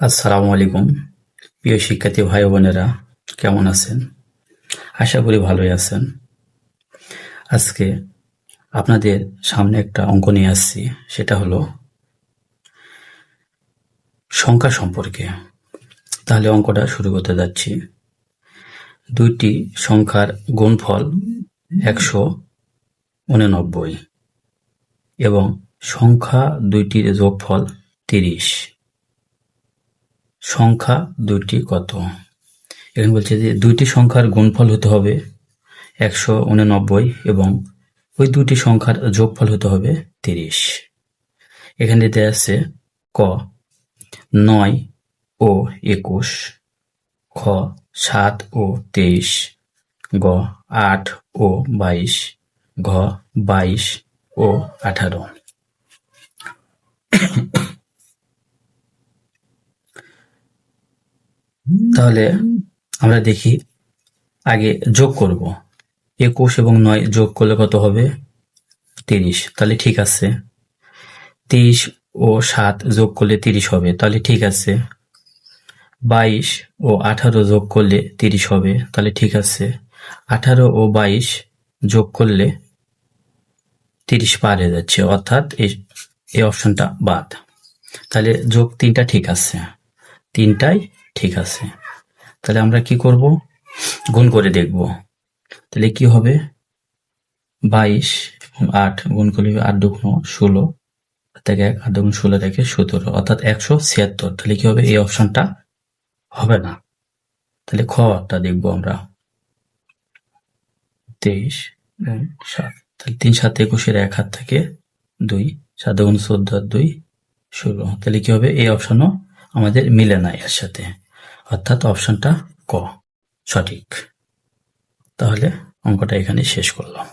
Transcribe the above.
আসসালামু আলাইকুম। প্রিয় শিক্ষার্থী ভাই বোনেরা, কেমন আছেন? আশা করি ভালোই আছেন। আজকে আপনাদের সামনে একটা অঙ্ক নিয়ে আসছি, সেটা হলো সংখ্যা সম্পর্কে। তাহলে অঙ্কটা শুরু করতে যাচ্ছি। দুইটি সংখ্যার গুণফল 189 এবং সংখ্যা দুইটির যোগফল 30। সংখ্যা দুইটি কত? এখানে বলছে যে দুইটি সংখ্যার গুণফল হতে হবে 189 এবং ওই দুটি সংখ্যার যোগফল হতে হবে 30। এখানে দেয়া আছে ক 9 ও 21, খ 7 ও 23, গ 8 ও 22, ঘ 22 ও 18। তাহলে আমরা দেখি, আগে যোগ করব। 21 এবং 9 যোগ করলে কত হবে? 30। তাহলে ঠিক আছে। 23 ও 7 যোগ করলে 30 হবে, তাহলে ঠিক আছে। 22 ও 18 যোগ করলে 30 হবে, তাহলে ঠিক আছে। 18 ও 22 যোগ করলে 30 পার হয়ে যাচ্ছে, অর্থাৎ এই অপশনটা বাদ। তাহলে যোগ 3টা ঠিক আছে, 3টাই ঠিক আছে। তাহলে আমরা কি করব? গুণ করে দেখব। তাহলে কি হবে? 22 এবং 8 গুণ করলে 8 দুগুণ 16, থেকে 8 দুগুণ 16 থেকে 17, অর্থাৎ 176। তাহলে কি হবে? এই অপশনটা হবে না। তাহলে খটা দেখবো আমরা। 23 এবং 7, তাহলে 3 7 21 1 হাত থেকে 2, 7 দুগুণ 14 আর 2 16। তাহলে কি হবে? এই অপশনও আমাদের মিলে না এর সাথে, অর্থাৎ অপশনটা ক সঠিক। তাহলে অঙ্কটা এখানে শেষ করলাম।